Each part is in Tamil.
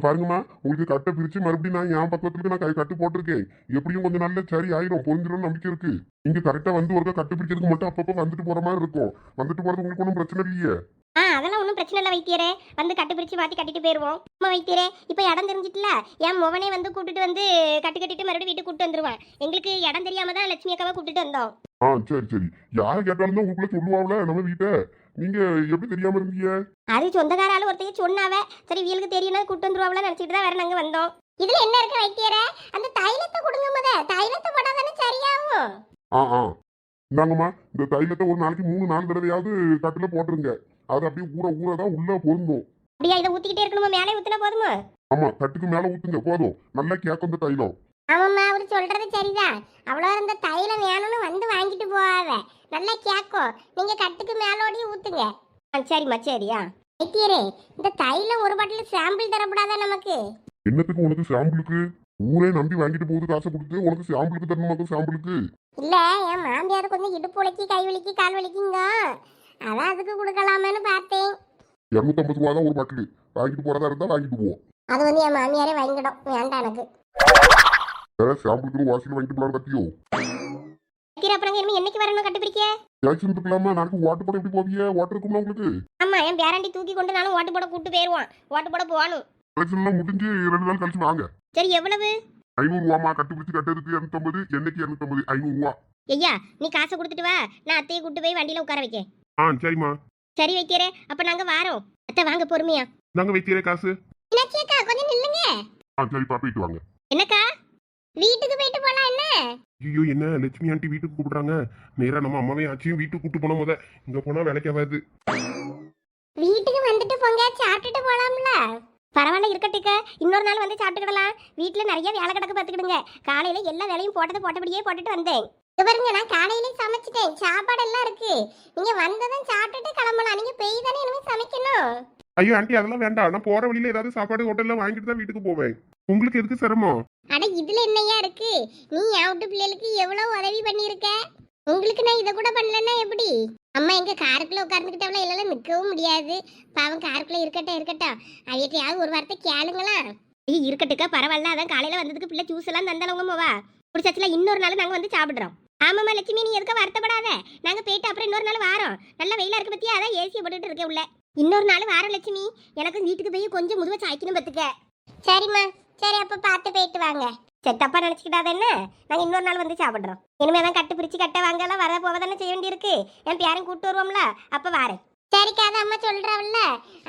பாருங்கம்மா, உங்களுக்கு கட்டை பிரிச்சு மறுபடியும் நான் என் பக்கத்துக்கு நான் கட்டு போட்டிருக்கேன். எப்படியும் கொஞ்சம் நாள்ல சரி ஆயிரும், பொருந்திரும் நம்பிக்கை இருக்கு. நீங்க கரெக்டா வந்து ஒருக்கா கட்டு பிரிக்கிறதுக்கு மட்டும் அப்பப்போ வந்துட்டு போற மாதிரி இருக்கும். வந்துட்டு போறது உங்களுக்கு ஒன்றும் பிரச்சனை இல்லையே? அதெல்லாம் ஒன்றும் பிரச்சனை இல்லை வைத்தியரே. வந்து கட்டு பிரிச்சு மாற்றி கட்டிட்டு போயிடுவோம். அம்மா வைத்தியரே, இப்போ இடம் தெரிஞ்சிட்டுல என் மொவனே வந்து கூட்டிட்டு வந்து கட்டிட்டு மறுபடியும் வீட்டுக்கு கூப்பிட்டு வந்துருவான். எங்களுக்கு இடம் தெரியாம தான் லட்சுமி அக்காவை கூட்டிட்டு வந்தோம். சரி சரி. யாரை கேட்டாலும் தான் உங்களுக்குள்ள சொல்லுவாங்களே நம்ம வீட்டை. நீங்க எப்படி தெரியாம இருந்தீங்க? அது சொந்தக்கார ஆளு ஒருத்தையே சொன்னாவே, சரி வீலுக்கு தெரியும்னா கூட்டு வந்துருவாங்களா நினைச்சிட்டு தான் வேற நாங்க வந்தோம். இதுல என்ன இருக்கு வைத்தியரே? அந்த தைலத்தை கொடுங்க முத. தைலத்தை போட்டாதானே சரியாகும். இந்தாங்கம்மா, இந்த தைலத்தை ஒரு நாளைக்கு 3-4 தடவையாவது கட்டுல போட்டுருங்க. அது அப்படியே ஊறதான் உள்ள பொருந்தும். அப்படியா? இதை ஊத்திக்கிட்டே இருக்கணுமா? மேலே ஊத்தினா போதுமா? ஆமா, கட்டுக்கு மேல ஊத்துங்க போதும். நல்லா கேட்கும் இந்த தைலம். ஆமாம்மா, அவரு சொல்றது சரிதான். அவ்வளோ இந்த தைலம் வேணும்னு வந்து வாங்கிட்டு போவாவ. நல்லா கேட்கும். நீங்க கட்டுக்கு மேலோடி ஊத்துங்க. சரிம்மா, சரியா. வைத்தியரே, இந்த தைலம் ஒரு பாட்டில் சாம்பிள் தரப்படாதா நமக்கு? என்னத்துக்கு உனக்கு சாம்பிளுக்கு? ஊரே நம்பி வாங்கிட்டு போகுது காசை கொடுத்து, உனக்கு சாம்பிளுக்கு தரணுமாக்கும்? சாம்பிளுக்கு இல்ல, என் மாமியார் கொஞ்சம் இடுப்பு வலிக்கு, கை வலிக்கு, கால் வலிக்குங்க. அதான் அதுக்கு கொடுக்கலாமேன்னு பார்த்தேன். 250 ரூபா தான் ஒரு பாட்டில். வாங்கிட்டு போறதா இருந்தா வாங்கிட்டு போவோம். அது என் மாமியாரே வாங்கிடும், வேண்டாம் எனக்கு. சாம்பிளுக்கு வாசல் வாங்கிட்டு போலாம் கட்டியோ. அப்புறம் என்னைக்கு வரணும் கட்டு பிரிக்க? ஜாக்சன் இருக்கலாமா? நாளைக்கு ஓட்டு போட எப்படி போவிய? ஓட்டு இருக்கும்ல உங்களுக்கு? ஆமா, என் பேராண்டி தூக்கி கொண்டு நானும் ஓட்டு போட கூட்டு போயிருவான். ஓட்டு போட போகணும். எலெக்ஷன்லாம் முடிஞ்சு 2 நாள் கழிச்சு வாங்க. சரி, எவ்வளவு? 500 ரூபாமா. கட்டு பிடிச்சு கட்டுறதுக்கு 250, என்னைக்கு 250, 500 ரூபா. ஐயா, நீ காசை கொடுத்துட்டு வா, நான் அத்தையை கூட்டு போய் வண்டியில உட்கார வைக்கேன். சரிம்மா. சரி வைத்தியரே, அப்ப நாங்க வாரோம். அத்தை வாங்க பொறுமையா. நாங்க வைத்தியரே காசு. என்னக்கா கொஞ்சம் நில்லுங்க. சரிப்பா, போயிட்டு வாங்க. என்னக்கா, வீட்டுக்கு போயிட்டு போலாம் என்ன? ஐயோ, என்ன லட்சுமி ஆண்டி வீட்டுக்கு கூப்பிடுறாங்க? நேரா நம்ம அம்மாவே ஆச்சியும் வீட்டுக்கு கூப்பிட்டு போன முத. இங்க போனா வேலைக்கு ஆகாது. வீட்டுக்கு வந்துட்டு போங்க, சாப்பிட்டுட்டு போலாம்ல. பரவாயில்ல, இருக்கட்டுக்க. இன்னொரு நாள் வந்து சாப்பிட்டுக்கிடலாம். வீட்டுல நிறைய வேலை கிடக்கு பார்த்துக்கிடுங்க. காலையில எல்லா வேலையும் போட்டபடியே போட்டுட்டு வந்தேன். பாருங்க, நான் காலையிலே சமைச்சிட்டேன். சாப்பாடு எல்லாம் இருக்கு. நீங்க வந்ததும் சாப்பிட்டுட்டு கிளம்பலாம். நீங்க பெய் தானே இனிமே சமைக்கணும். ஐயோ ஆண்டி, அதெல்லாம் வேண்டாம். நான் போற வழியில ஏதாவது சாப்பாடு ஹோட்டல்ல வாங்கிட்டு தான் வீட்டுக்கு போவேன். உங்களுக்கு எதுக்கு சிரமம்? அட, இதுல என்னையா இருக்கு? நீ என் வீட்டு பிள்ளைகளுக்கு எவ்வளவு உதவி பண்ணிருக்க. உங்களுக்கு நான் இதை கூட பண்ணலன்னா எப்படி? அம்மா எங்க காருக்குள்ள உட்கார்ந்துக்கிட்டவள இல்லைன்னா நிற்கவும் முடியாது. பாவம் காருக்குள்ள இருக்கட்டும். அவையிட்டையாவது ஒரு வார்த்தை கேளுங்களா? இருக்கட்டுக்கா, பரவாயில்ல. அதான் காலையில வந்ததுக்கு பிள்ளை ஜூஸ் எல்லாம் தந்தாலும் போவா குடிச்சாச்சுல. இன்னொரு நாள் நாங்க வந்து சாப்பிடுறோம். ஆமாம்மா லட்சுமி, நீ எதுக்கு வருத்தப்படாத. நாங்க போயிட்டு அப்புறம் இன்னொரு நாள் வாரோம். நல்லா வெயிலா இருக்கு பத்தியா, அதான் ஏசியை போட்டுட்டு இருக்கேன் உள்ள. இன்னொரு நாள் வாரம் லட்சுமி. எனக்கு வீட்டுக்கு போய் கொஞ்சம் முதுவா சாய்க்கணும் பத்துக்க. சரிம்மா, சரி, அப்ப பார்த்து போயிட்டு வாங்க. சரி, தப்பா நினைச்சுக்கிட்டாத என்ன? நாங்க இன்னொரு நாள் வந்து சாப்பிடுறோம். இனிமேதான் கட்டு பிரிச்சு கட்ட வாங்கலாம் வர போவதானே செய்ய வேண்டியிருக்கு. என் பேரையும் கூப்பிட்டு வருவோம்ல, அப்ப வாரேன். சரிக்கா, அது அம்மா சொல்றாவில்ல,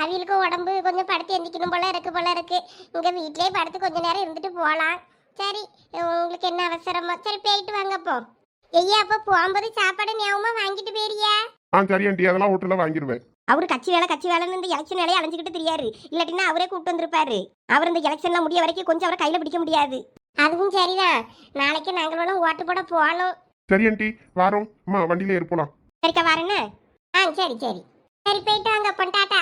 அவங்களுக்கு உடம்பு கொஞ்சம் படுத்து எந்திக்கணும் போல இருக்கு. இங்க வீட்லயே படுத்து கொஞ்ச நேரம் இருந்துட்டு போகலாம். சரி, உங்களுக்கு என்ன அவசரமோ சரி போயிட்டு வாங்க. அப்போ ஐயா, அப்ப போகும்போது சாப்பாடு ஞாபகமா வாங்கிட்டு போயிரியா? சரி ஆண்டி, அதெல்லாம் ஹோட்டல்ல வாங்கிடுவேன். அவரு கட்சி வேலைன்னு இந்த எலெக்ஷன் வேலையை அலைஞ்சிக்கிட்டு தெரியாரு. இல்லாட்டினா அவரே கூப்பிட்டு வந்திருப்பாரு. அவர் இந்த எலெக்ஷன்லாம் முடிய வரைக்கும் கொஞ்சம் அவரை கையில பிடிக்க முடியாது. அதுவும் சரிதான். நாளைக்கு நாங்களும் ஓட்டு போட போகணும். சரி ஆண்டி, வாரோம். அம்மா வண்டியில ஏறிப்போலாம். சரிக்கா, வரேன்னு. சரி போயிட்டு வாங்க. பொண்டாட்டா.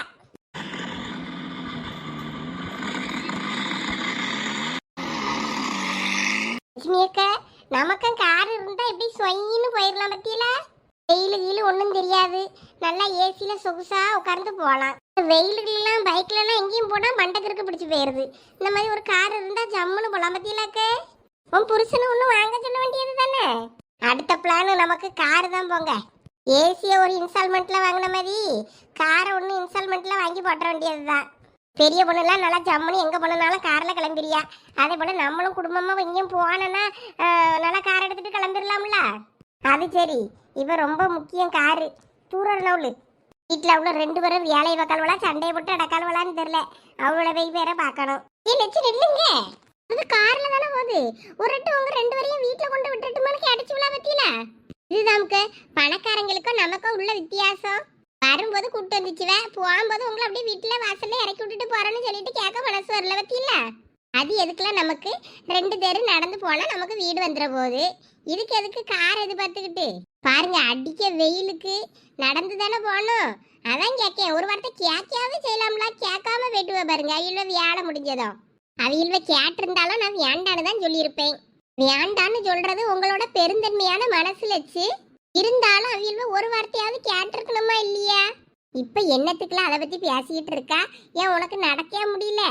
நமக்கும் கார் இருந்தா எப்படி சொயின்னு போயிடலாம் பத்தியில. வெயிலு ஒன்றும் தெரியாது. நல்லா ஏசியில சொகுசா உட்கார்ந்து போகலாம். வெயிலுலாம் பைக்ல எல்லாம் எங்கேயும் போனா மண்டக்கருக்கு பிடிச்சி போயிருது. இந்த மாதிரி ஒரு கார் இருந்தா ஜம்முன்னு போலாம் பத்தியிலாக்கு. உன் புருஷனு ஒன்றும் வாங்க சொல்ல வேண்டியது தானே. அடுத்த பிளான் நமக்கு கார் தான் போங்க. ஏசியை ஒரு இன்ஸ்டால்மெண்ட்ல வாங்கின மாதிரி காரை ஒன்று இன்ஸ்டால்மெண்ட்ல வாங்கி போட்ட வேண்டியதுதான். பெரிய பொண்ணுலாம் நல்லா ஜம்முன்னு எங்கே போனாலும் காரில் கிளம்பிடுறியா. அதே போல் நம்மளும் குடும்பமாக எங்கேயும் போனோன்னா நல்லா கார் எடுத்துகிட்டு கிளம்பிடலாம்ல. அது சரி, இப்போ ரொம்ப முக்கியம் காரு. தூரம்ல வீட்டில் அவ்வளோ 2 பேரும் வேலையை பார்க்கலவளா சண்டையை போட்டு அடக்காலவளான்னு தெரில. அவளை போய் வேற பார்க்கணும். நில்லுங்க, அது காரில் தானே போகுது. ஒரு உங்க 2 பேரையும் வீட்டில் கொண்டு விட்டுட்டுமான்னு அடிச்சு விழா பற்றியில. இதுதான்க்கு பணக்காரங்களுக்கும் நமக்கும் உள்ள வித்தியாசம். வரும்போது கூப்பிட்டு வந்துச்சுவேன், போகும்போது உங்களை அப்படியே வீட்டுல வாசல்ல இறக்கி விட்டுட்டு போறேன்னு சொல்லிட்டு கேட்க மனசு வரல பத்தியில. அது எதுக்குலாம் நமக்கு 2 தெரு நடந்து போனா நமக்கு வீடு வந்துட போகுது. இதுக்கு எதுக்கு கார் எதிர்பார்த்துக்கிட்டு? பாருங்க, அடிக்க வெயிலுக்கு நடந்து தானே போகணும். அதான் கேட்கேன், ஒரு வார்த்தை கேட்காம செய்யலாம்ல. கேட்காம போயிட்டு பாருங்க. அவியல்வ வேலை முடிஞ்சதும் அவியல்வ கேட்டிருந்தாலும் நான் வேண்டான்னு தான் சொல்லியிருப்பேன். வேண்டான்னு சொல்றது உங்களோட பெருந்தன்மையான மனசுல வச்சு இருந்தாலும் அவியல்வ ஒரு வார்த்தையாவது கேட்டிருக்கணுமா இல்லையா? இப்ப என்னத்துக்குலாம் அதை பத்தி பேசிக்கிட்டு இருக்கா? ஏன் உனக்கு நடக்க முடியல?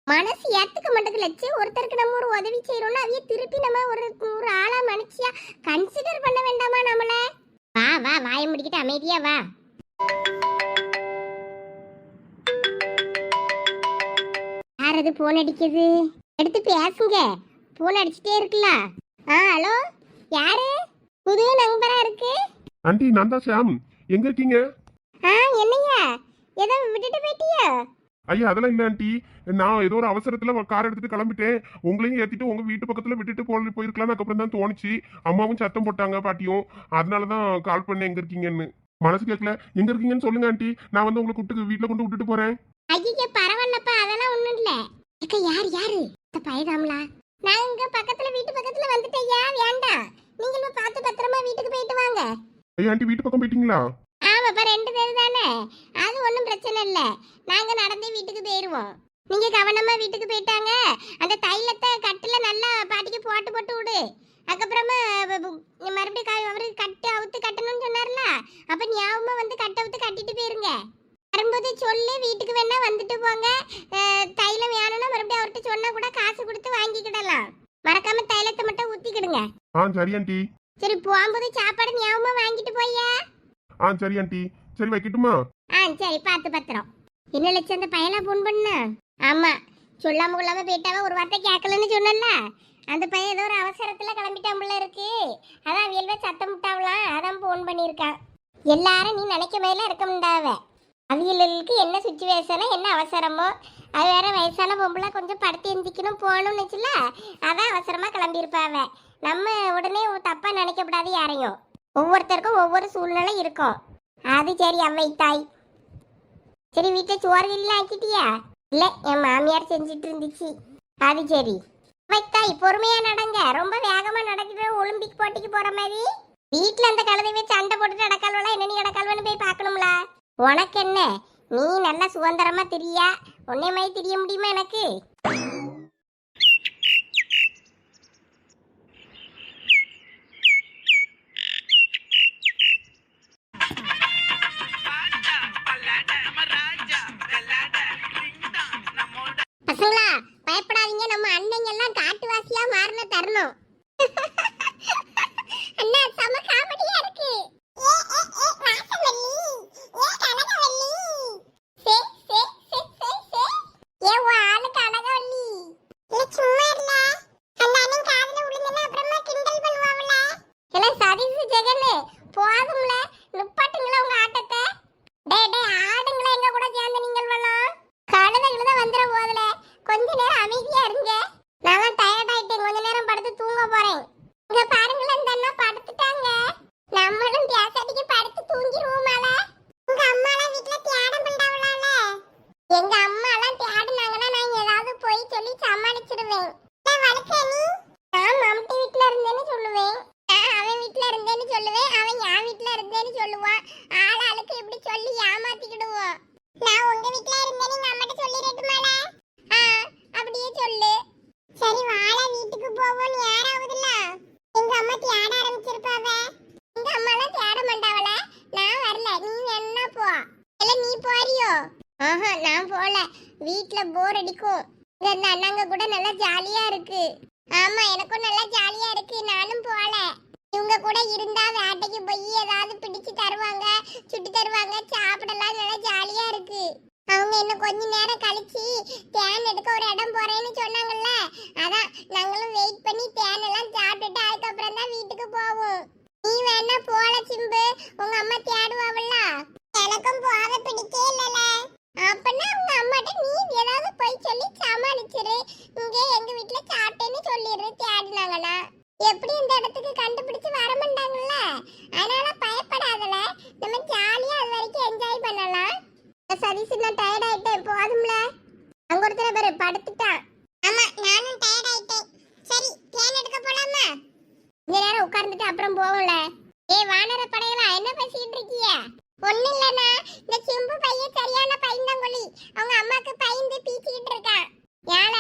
மனசு ஏத்துக்க மாட்டேங்குது. ஒருத்தருக்கு நம்ம ஒரு உதவி செய்யறோம்னா அவைய திருப்பி நம்ம ஒரு ஆளா மனுஷியா கன்சிடர் பண்ண வேண்டாமா நம்மள? வா வா வாய முடிக்கிட்டு அமைதியா வா. யார் அது போன் அடிக்குது? எடுத்து பேசுங்க. போன் அடிச்சுட்டே இருக்குல்ல. ஹலோ, யாரு? புது நம்பரா இருக்கு. ஆண்டி நான் தான் ஷாம். எங்க இருக்கீங்க? என்னையா ஏதோ விட்டுட்டு போயிட்டியா? ஐயா அதெல்லாம் இல்ல ஆண்டி, நான் ஏதோ ஒரு அவசரத்துல கார் எடுத்துட்டு கிளம்பிட்டேன். உங்களையும் ஏத்திட்டு உங்க வீட்டு பக்கத்துல விட்டுட்டு போயிருக்கலாம். அதுக்கப்புறம் தான் தோணுச்சு. அம்மாவும் சத்தம் போட்டாங்க, பாட்டியும். அதனாலதான் கால் பண்ணேன் எங்க இருக்கீங்கன்னு. மனசு கேட்கல. எங்க இருக்கீங்கன்னு சொல்லுங்க ஆண்டி, நான் வந்து உங்களை கூப்பிட்டு வீட்டுல கொண்டு விட்டுட்டு போறேன். ஐயா பரவாயில்லப்பா, அதெல்லாம் ஒண்ணும் இல்ல. யாரு பயதாமலா? நாங்க பக்கத்துல வீட்டு பக்கத்துல வந்துட்டேயா. வேண்டாம், நீங்களும் பார்த்து பத்திரமா வீட்டுக்கு போயிட்டு வாங்க. ஐயா ஆண்டி வீட்டு பக்கம் போயிட்டீங்களா? ஆமாப்பா, 2 பேர் தானே, அது ஒன்றும் பிரச்சனை இல்லை. நாங்க நடந்தே வீட்டுக்கு போயிடுவோம். நீங்க கவனமா வீட்டுக்கு போயிட்டாங்க. அந்த தைலத்தை கட்டுல நல்லா பாட்டிக்கு போட்டு போட்டு விடு. அதுக்கப்புறமா மறுபடியும் அவருக்கு கட்டு அவுத்து கட்டணும்னு சொன்னார்ல, அப்ப ஞாபகமா வந்து கட்ட அவுத்து கட்டிட்டு போயிருங்க. வரும்போது சொல்லு, வீட்டுக்கு வேணா வந்துட்டு போங்க. தைலம் வேணும்னா மறுபடியும் அவர்கிட்ட சொன்னா கூட காசு கொடுத்து வாங்கிக்கிடலாம். மறக்காம தைலத்தை மட்டும் ஊத்திக்கிடுங்க. சரி ஆண்டி. சரி, போகும்போது சாப்பாடு ஞாபகமா வாங்கிட்டு போயா. சரி ஆண்டி. சரி வைக்கட்டுமா? சரி, பார்த்து பத்திரம். என்ன லட்சம் அந்த பையனா போன் பண்ண? ஆமா, சொல்லாம கொள்ளாம போயிட்டாவ, ஒரு வார்த்தை கேட்கலன்னு சொன்னல. அந்த பையன் ஏதோ ஒரு அவசரத்துல கிளம்பிட்டாம்புல இருக்கு. அதான் அவியல்வே சத்தம் விட்டாவலாம், அதான் போன் பண்ணியிருக்கான். எல்லாரும் நீ நினைக்க மாதிரிலாம் இருக்க முடியாவ. அவியலுக்கு என்ன சுச்சுவேஷனோ என்ன அவசரமோ, அது வேற வயசான பொம்பளை கொஞ்சம் படுத்து எந்திக்கணும் போகணும்னு வச்சுல, அதான் அவசரமா கிளம்பியிருப்பாவ. நம்ம உடனே தப்பா நினைக்கப்படாது யாரையும். ஒவ்வொருத்தருக்கும் ஒவ்வொரு சூழ்நிலை இருக்கும். அது சரி அம்மை தாய். சரி, வீட்டில் சோறு எல்லாம் ஆக்கிட்டியா? இல்லை, என் மாமியார் செஞ்சுட்டு இருந்துச்சு. அது சரி வைத்தாய், பொறுமையா நடங்க. ரொம்ப வேகமா நடக்கிற ஒலிம்பிக் போட்டிக்கு போற மாதிரி. வீட்டில் அந்த கழுதைவே சண்டை போட்டுட்டு நடக்கால்வா? என்ன நீ நடக்கால்வன்னு போய் பார்க்கணும்ல. உனக்கு என்ன, நீ நல்லா சுதந்திரமா திரியா? உன்னை மாதிரி திரிய முடியுமா எனக்கு? பசங்களா பயப்படாதீங்க, நம்ம அண்ணங்க எல்லாம் காட்டுவாசியா மாறின தரணும். அண்ணா செம காமெடியா இருக்கு. போதும்ல, நிப்பாட்டுங்களா உங்க ஆட்டத்தை. ஆடுங்களா எங்க கூட சேர்ந்து நீங்கள் வரலாம். கழுத வந்துட போதுல, கொஞ்ச நேரம் அமைதியா இருங்க. நான் டயர்ட் ஆயிட்டேன், கொஞ்ச நேரம் படுத்து தூங்க போறேன். இங்க பாருங்களேன், இந்த அண்ணா படுத்துட்டாங்க. நம்மளும் பேசாட்டிக்கு படுத்து தூங்கிடுவோமால. உங்க அம்மா எல்லாம் வீட்டுல தியானம் பண்ணாவலால. எங்க அம்மா எல்லாம் தியாடுனாங்கன்னா நான் ஏதாவது போய் சொல்லி சமாளிச்சிடுவேன். நான் மம்டி வீட்டுல இருந்தேன்னு சொல்லுவேன். அவன் வீட்டுல இருந்தேன்னு சொல்லுவேன். அவன் என் வீட்டுல இருந்தேன்னு சொல்லுவான். ஆளாளுக்கு இப்படி சொல்லி ஏமாத்திக்கிடுவோம். நான் உங்க வீட்டுல இருந்தேன்னு எங்க அம்மாட்ட சொல்லிடட்டுமால? அப்படியே சொல்லு. சரி வாழ, வீட்டுக்கு போவோம். யாராவதுல எங்க அம்மா தேட ஆரம்பிச்சிருப்பாவ. எங்க அம்மா எல்லாம் தேட மாட்டாவல. நான் வரல, நீ என்ன போ. இல்ல நீ போறியோ? நான் போல. வீட்டுல போர் அடிக்கும். இந்த அண்ணாங்க கூட நல்லா ஜாலியா இருக்கு. ஆமா, எனக்கும் நல்லா ஜாலியா இருக்கு. நானும் போல. இவங்க கூட இருந்தா வேட்டைக்கு போய் ஏதாவது பிடிச்சு தருவாங்க, சுட்டு தருவாங்க, சாப்பிடலாம். நல்லா ஜாலியா இருக்கு. அவங்க இன்னும் கொஞ்ச நேரம் கழிச்சு தேன் எடுக்க ஒரு இடம் போறேன்னு சொன்னாங்கல்ல, அதான் நாங்களும் வெயிட் பண்ணி தேன் எல்லாம் சாப்பிட்டுட்டு அதுக்கப்புறம் தான் வீட்டுக்கு போவோம். நீ வேணா போல சிம்பு, உங்க அம்மா தேடுவாவல்ல. எனக்கும் போக பிடிக்கே இல்லல. அப்பனா உங்க அம்மாட்ட நீ ஏதாவது போய் சொல்லி சமாளிச்சிரு. இங்கே எங்க வீட்டுல சாப்பிட்டேன்னு சொல்லிடுற. தேடினாங்கன்னா எப்படி இந்த இடத்துக்கு கண்டுபிடிச்சு வர மாட்டாங்கல்ல, அதனால பயப்படாதல. நம்ம ஜாலியா அது வரைக்கும் என்ஜாய் பண்ணலாம். சதீஷ், நான் டயர்ட் ஆயிட்டேன், போதும்ல. அங்க ஒருத்தர பேரு படுத்துட்டான். ஆமா, நானும் டயர்ட் ஆயிட்டேன். சரி, தேன் எடுக்க போலாமா? இந்த நேரம் உட்கார்ந்துட்டு அப்புறம் போவோம்ல. வானர படையலா, என்ன பேசிட்டு இருக்கீங்க? ஒண்ணு இல்லனா, இந்த சிம்பு பையன் சரியான பையன்தாங்கொல்லி. அவங்க அம்மாக்கு பயந்து பீச்சிக்கிட்டு இருக்கான். யால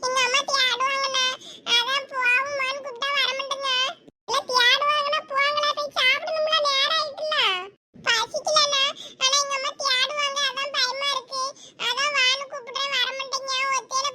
எங்க அம்மா தேடுவாங்கண்ணா, அதான் போவோமான்னு கூப்பிட்டா வர மாட்டேங்க. இல்ல தேடுவாங்கன்னா போங்களா, போய் சாப்பிடணும்ல, நேரம் ஆயிட்டுல. பசிக்கலண்ணா, ஆனா எங்க அம்மா தேடுவாங்க, அதான் பயமா இருக்கு. அதான் வான்னு கூப்பிட்டா வர மாட்டேங்க. ஒத்தையில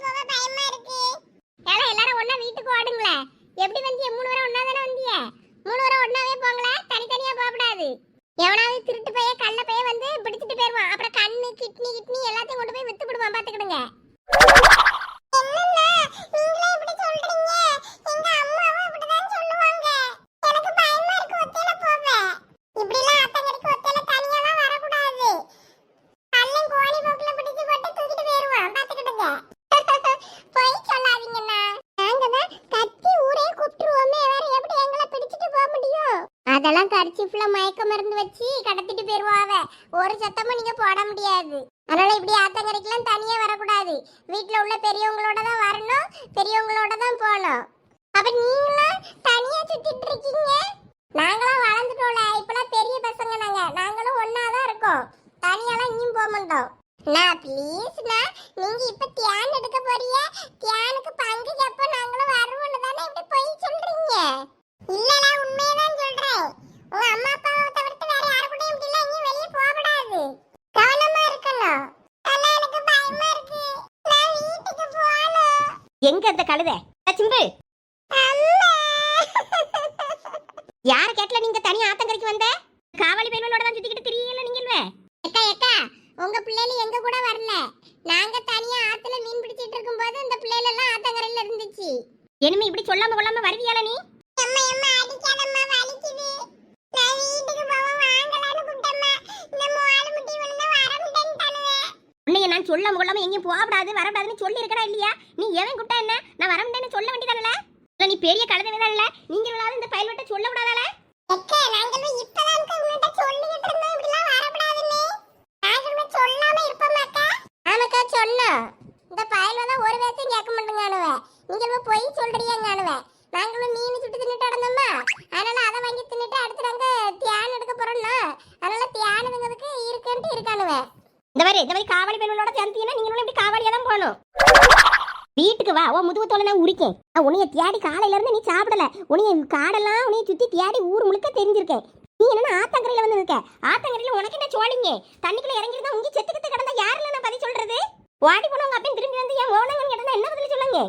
அதெல்லாம் கர்ச்சீஃப்ல மயக்க மருந்து வச்சு கடத்திட்டு போயிருவாவ. ஒரு சத்தமும் நீங்க போட முடியாது. அதனால இப்படி ஆத்தங்கரைக்கெல்லாம் தனியா வரக்கூடாது. வீட்டுல உள்ள பெரியவங்களோட தான் வரணும், பெரியவங்களோட தான் போகணும். அப்ப நீங்களாம் தனியா சுத்திட்டு இருக்கீங்க. நாங்களாம் வளர்ந்துட்டோம்ல, இப்பெல்லாம் பெரிய பசங்க நாங்களும் ஒன்னாதான் இருக்கோம். தனியாலாம் இங்கேயும் போக மாட்டோம். நான் ப்ளீஸ்ண்ணா, நீங்க இப்ப தியான் எடுக்க போறீங்க, தியானுக்கு பங்கு எப்ப நாங்களும் வருவோம்னு தானே இப்படி போய் சொல்றீங்க? இல்லல, உண்மையதான் சொல்றேன். உங்க அம்மா அப்பாவை தவிர்த்து வேற யாரு கூடயும் இப்படி எல்லாம் எங்கேயும் வெளியே போகக்கூடாது. கவனமா இருக்கணும். அதெல்லாம் எனக்கு பயமா இருக்கு. நான் வீட்டுக்கு போகணும். எங்க அந்த கழுதை சிம்பு? யார கேட்ல நீங்க தனியா ஆத்தங்கரைக்கு வந்த? காவலி பையனோட தான் சுத்திக்கிட்டு திரியல நீங்கல்வே. ஏக்கா ஏக்கா, உங்க பிள்ளைல எங்க கூட வரல. நாங்க தனியா ஆத்துல மீன் பிடிச்சிட்டு இருக்கும்போது இந்த பிள்ளைல எல்லாம் ஆத்தங்கரையில இருந்துச்சு. இனிமே இப்படி சொல்லாம கொள்ளாம வருவியால நீ? அம்மா அம்மா அடிக்காதம்மா, வலிக்குது. நான் வீட்டுக்கு போவ வாங்கலான்னு கூட்டம்மா. இந்த மோள முட்டி விழுந்து வரமுட்டேன்டானே. உன்னைய நான் சொல்லாம கொள்ளாம எங்கேயும் போகக்கூடாது வரக்கூடாதுன்னு சொல்லி இருக்கடா இல்லையா? நீ எவன் கூட்டா என்ன? நான் வரமுட்டேன்னு சொல்ல வேண்டியதானே? நீ பெரிய கழுதை வேதானே? நீங்க இந்த பையன்கிட்ட சொல்ல கூடாதால? அக்கா, நாங்களும் இப்பதான் உங்ககிட்ட சொல்லிட்டு இருந்தோம் இப்படிலாம் வரக்கூடாதுன்னு. நாங்களும் சொல்லாம இருப்போமாக்கா? ஆமாக்கா சொன்னோம். இந்த பையல தான் ஒரு வேத்தையும் கேட்க மாட்டேங்கானுவ. நீங்க போய் சொல்றீங்கங்கானுவ. நாங்களும் மீன் சுட்டு தின்னுட்டு நடந்தோமா, அதனால அதை வாங்கி தின்னுட்டு அடுத்து நாங்க தியானம் எடுக்க போறோம்னா, அதனால தியானதுங்கிறதுக்கு இருக்குன்ட்டு இருக்கானுவ. இந்த மாதிரி காவலி பையனோட சேர்ந்தீங்கன்னா நீங்களும் இப்படி காவலியா தான் போகணும். வீட்டுக்கு வா, உன் முதுகுத்தோலை நான் உரிக்கேன். உன்னைய தேடி காலையில இருந்து நீ சாப்பிடல. உன்னைய காடெல்லாம் உன்னைய சுத்தி தேடி ஊர் முழுக்க தெரிஞ்சிருக்கேன். நீ என்ன ஆத்தங்கரையில வந்து இருக்க? ஆத்தங்கரையில உனக்கு என்ன சோழிங்க? தண்ணிக்குள்ள இறங்கிருந்தா உங்க செத்துக்கிட்டு கிடந்தா யாருல நான் பதில் சொல்றது? வாடி போனவங்க அப்பயும் திரும்பி வந்து என் மோனங்கன்னு கேட்டா என்ன பதில் சொல்லுங்க?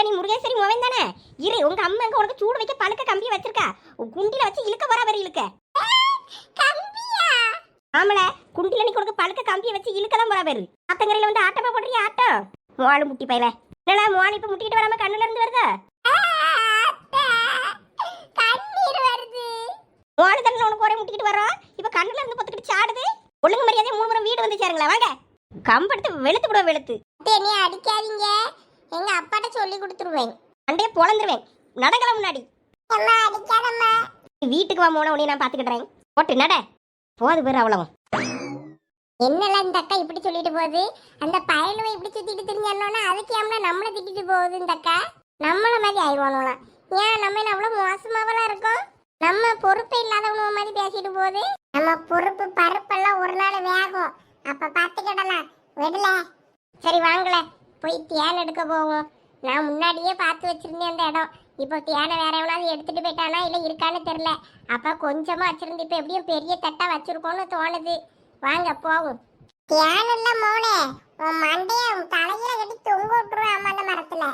நீ முருகேஸ்வரி மோவன் தானே? இரு, உங்க அம்மா அங்க உனக்கு சூடு வைக்க பழுக்க கம்பியை வச்சிருக்கா. குண்டில வச்சு இழுக்க வரா வரை இழுக்க. ஆமல, குண்டில நீ கொடுக்க பழுக்க கம்பியை வச்சு இழுக்க தான் போறா பேரு. ஆத்தங்கரையில வந்து ஆட்டமா போடுறியா ஆட்டம்? மோளு முட்டி பையல. என்னடா மோளு இப்ப முட்டிட்டு வராம கண்ணுல இருந்து வருதா? கண்ணீர் வருது. மோளு தண்ணி உனக்கு ஒரே முட்டிட்டு வரோம். இப்ப கண்ணுல இருந்து பொத்துக்கிட்டு சாடுது. ஒழுங்கு மரியாதை 3 முறை வீடு வந்து சேருங்களா? வாங்க. கம்பெடுத்து வெளுத்து விடுவ வெளுத்து. நீ அடிக்காதீங்க. எங்க அப்பாட்ட சொல்லி கொடுத்துருவேன். அண்டைய பொளந்துருவேன். நடக்கல முன்னாடி. அம்மா அடிக்காதம்மா. வீட்டுக்கு வா மோன, உன்னை நான் பாத்துக்கிட்டறேன். போட்டு நட. போது பேர் அவ்வளவும். என்னல இந்த அக்கா இப்படி சொல்லிட்டு போகுது? அந்த பயலுவை இப்படி சுத்திட்டு திரிஞ்சோன்னா அதுக்கு ஏம்ல நம்மள திட்டிட்டு போகுது இந்த அக்கா? நம்மள மாதிரி ஆயிடுவானுலாம். ஏன் நம்ம என்ன அவ்வளவு மோசமாவெல்லாம் இருக்கோம்? நம்ம பொறுப்பே இல்லாதவங்க மாதிரி பேசிட்டு போகுது. நம்ம பொறுப்பு பருப்பெல்லாம் ஒரு நாள் வேகும். அப்ப பாத்துக்கிடலாம். விடல. சரி வாங்கல, போய் தியானம் எடுக்க போவோம். நான் முன்னாடியே பார்த்து வச்சிருந்தேன் அந்த இடம். இப்போ தியானம் வேற எவனாவது எடுத்துட்டு போயிட்டானா இல்லை இருக்கான்னு தெரியல. அப்ப கொஞ்சமா வச்சிருந்து இப்ப எப்படியும் பெரிய தட்டா வச்சிருக்கோம்னு தோணுது. வாங்க போவோம். தியானம் இல்ல மோனே, உன் மண்டைய தலையில கட்டி தொங்க விட்டுருவேன் அம்மா அந்த மரத்துல.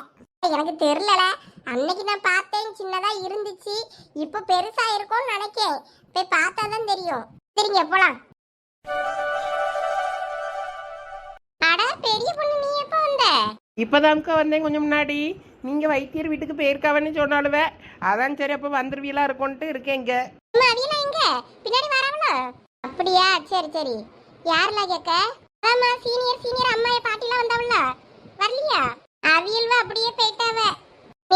எனக்கு தெரியல, அன்னைக்கு நான் பார்த்தேன் சின்னதா இருந்துச்சு. இப்போ பெருசா இருக்கும்னு நினைக்கேன். போய் பார்த்தாதான் தெரியும். சரிங்க போலாம். அட பெரிய பொண்ணு, நீ எப்போ வந்த? இப்போதான்க்கா வந்தேன் கொஞ்சம் முன்னாடி. நீங்கள் வைத்தியர் வீட்டுக்கு போயிருக்காவன்னு சொன்னாலுவே, அதான் சரி அப்போ வந்துருவீங்களா இருக்கும்ட்டு இருக்கேன் இங்கே. அவியெல்லாம் எங்க பின்னாடி வரவளோ? அப்படியா, சரி சரி. யாருல கேட்க? ஆமா, சீனியர் அம்மா பாட்டிலாம் வந்தவள வரலையா? அவியல்வா அப்படியே போயிட்டாவ.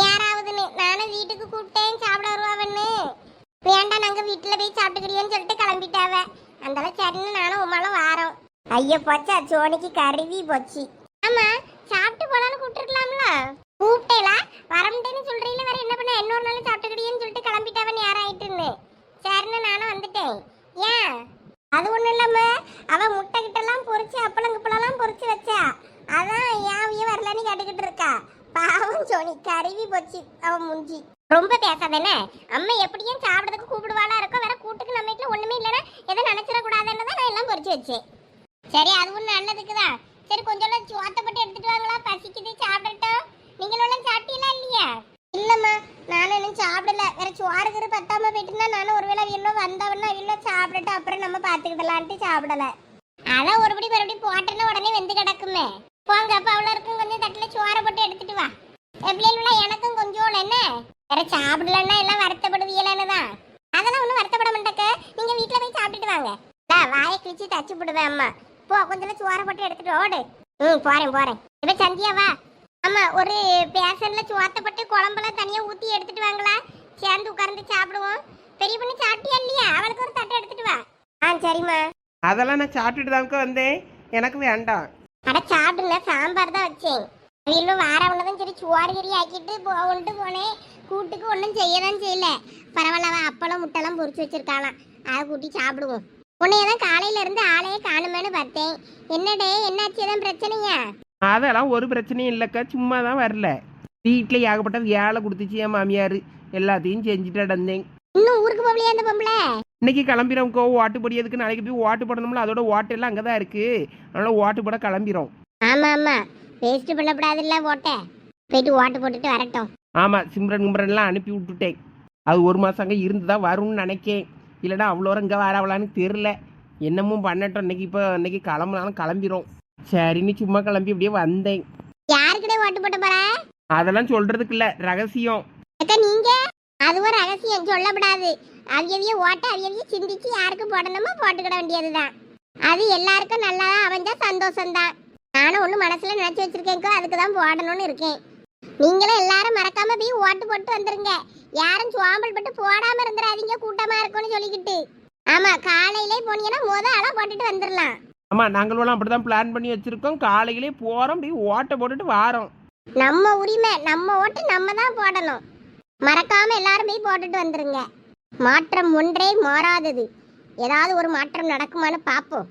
யாராவதுன்னு நானும் வீட்டுக்கு கூப்பிட்டேன் சாப்பிட வருவாவன்னு. வேண்டாம் நாங்க வீட்டுல போய் சாப்பிட்டுக்கிறியோன்னு சொல்லிட்டு கிளம்பிட்டாவ. அந்தால சரின்னு நானும் உமாலும் வாரோம். ஐயோ போச்சா, சோனிக்கு கருவி போச்சு. ஆமா, சாப்பிட்டு போலான்னு கூப்பிட்டுருக்கலாம்ல. கூப்பிட்டேலா வரமுட்டேன்னு சொல்றீங்களே, வேற என்ன பண்ண? இன்னொரு நாள் சாப்பிட்டுக்கிறியோன்னு சொல்லிட்டு கிளம்பிட்டாவன் யாராயிட்டுன்னு. சரின்னு நானும் வந்துட்டேன். ஏன்? அது ஒண்ணும் இல்லாம அவ முட்டை கிட்டெல்லாம் பொறிச்சு அப்பளங்குப்பளெல்லாம் பொறிச்சு வச்சா. அதான் ஏன் வரலன்னு கேட்டுக்கிட்டு இருக்கா. பாவம் சோனி, கருவி போச்சு அவ முஞ்சி. ரொம்ப பேசாதானே? அம்மா எப்படியும் சாப்பிடறதுக்கு கூப்பிடுவாளா இருக்கும். வேற கூட்டுக்கு நம்ம வீட்டுல ஒண்ணுமே இல்லைன்னா எதை நினைச்சிடக்கூடாதுன்னு தான் நான் எல்லாம் பொறிச்சு வச்சேன். சரி, அது ஒண்ணு நல்லதுக்குதான். சரி, கொஞ்சம் சோத்தப்பட்டு எடுத்துட்டு வாங்களா, பசிக்குது சாப்பிடட்டும். நீங்களும் சாப்பிட்டீங்களா இல்லையா? இல்லம்மா, நானும் இன்னும் சாப்பிடல. வேற சோறுக்கு பத்தாம போயிட்டுனா நானும் ஒருவேளை எல்லாம் வந்தவன்னா இல்லை சாப்பிடட்டும், அப்புறம் நம்ம பாத்துக்கிடலான்ட்டு சாப்பிடல. அதான் ஒருபடி மறுபடி போட்டேன்னா உடனே வெந்து கிடக்குமே. போங்க, அப்ப அவ்வளோ இருக்கும். கொஞ்சம் தட்டுல சோறை போட்டு எடுத்துட்டு வா. எப்படின்னா எனக்கும் கொஞ்சம் என்ன வேற சாப்பிடலன்னா எல்லாம் வருத்தப்படுவீங்களான்னு தான். அதெல்லாம் ஒன்றும் வருத்தப்பட மாட்டேக்க. நீங்க வீட்டுல போய் சாப்பிட்டுட்டு வாங்க. வாயை கிழிச்சு தச்சு போடுவேன் அம்மா. போ, கொஞ்சம் சோறை போட்டு எடுத்துட்டு ஓடு. ம் போறேன் போறேன். இப்ப சந்தியா வா. ஆமா ஒரு பேசன்ல சோத்தப்பட்டு குழம்பெல்லாம் தனியா ஊத்தி எடுத்துட்டு வாங்களா, சேர்ந்து உட்கார்ந்து சாப்பிடுவோம். பெரிய பொண்ணு சாப்பிட்டியா இல்லையா? அவளுக்கு ஒரு தட்டை எடுத்துட்டு வா. ஆ சரிம்மா. அதெல்லாம் நான் சாப்பிட்டுட்டு தாங்க வந்தேன், எனக்கு வேண்டாம். அட சாப்பிடுல, சாம்பார் தான் வச்சேன். அவையிலும் வாரவனதும் சரி சோறு கறி ஆக்கிட்டு கொண்டு போனேன். கூட்டுக்கு ஒன்றும் செய்யதான் செய்யல. பரவாயில்ல, அவன் அப்பளம் முட்டெல்லாம் பொரிச்சு வச்சிருக்காளாம், அதை கூட்டி சாப்பிடுவோம். உன்னையதான் காலையில இருந்து ஆளையே காணுமேனு பார்த்தேன். என்னடே என்னாச்சு, எதுவும் பிரச்சனையா? அதெல்லாம் ஒரு பிரச்சனையும் இல்லைக்கா, சும்மா தான் வரல. வீட்டில் ஏகப்பட்ட வேலை கொடுத்துச்சு என் மாமியார், எல்லாத்தையும் செஞ்சுட்டு அடந்தேன். இன்னும் ஊருக்கு போகலையா அந்த பொம்பளை? இன்னைக்கு கிளம்பிடும்க்கோ, ஓட்டு போடியதுக்கு நாளைக்கு போய் ஓட்டு போடணும்ல, அதோட ஓட்டு எல்லாம் அங்கே தான் இருக்கு. அதனால ஓட்டு போட கிளம்பிடும். ஆமா ஆமா, வேஸ்ட் பண்ணக்கூடாதுல்ல ஓட்ட. போயிட்டு ஓட்டு போட்டுட்டு வரட்டும். ஆமாம், சிம்ரன் கும்ரன்லாம் அனுப்பி விட்டுட்டேன். அது ஒரு மாதம் அங்கே இருந்து தான் வரும்னு நினைக்கேன். இல்லைனா அவ்வளோ இங்கே வரவளான்னு தெரில. என்னமும் பண்ணட்டும், இன்னைக்கு கிளம்புனாலும் கிளம்பிடும். சரின்னு சும்மா கிளம்பி அப்படியே வந்தேன். யாருக்கிட்டே ஓட்டு போட்டு போற? அதெல்லாம் சொல்றதுக்கு இல்லை, ரகசியம். அக்கா நீங்க அதுவும் ரகசியம் சொல்லப்படாது. அவியவிய ஓட்ட அவியவிய சிந்திச்சு யாருக்கு போடணுமோ போட்டுக்கிட வேண்டியதுதான். அது எல்லாருக்கும் நல்லா அமைஞ்சா சந்தோஷம்தான். நானும் ஒண்ணு மனசுல நினைச்சு வச்சிருக்கேன்க்கோ, அதுக்கு தான் போடணும்னு இருக்கேன். நீங்களும் எல்லாரும் மறக்காம போய் ஓட்டு போட்டு வந்துருங்க. யாரும் சுவாம்பல் பட்டு போடாம இருந்துடாதீங்க, கூட்டமா இருக்கும்னு சொல்லிக்கிட்டு. ஆமா, காலையிலே போனீங்கன்னா ஆளா போட்டுட்டு வந்துடலாம். ஆமாம், நாங்களும் அப்படி தான் பிளான் பண்ணி வச்சுருக்கோம். காலையிலே போகிறோம், போய் ஓட்டை போட்டுட்டு வாரோம். நம்ம உரிமை, நம்ம ஓட்டு நம்ம தான் போடணும். மறக்காம எல்லாரும் போய் போட்டுட்டு வந்துருங்க. மாற்றம் ஒன்றே மாறாதது. ஏதாவது ஒரு மாற்றம் நடக்குமான்னு பார்ப்போம்.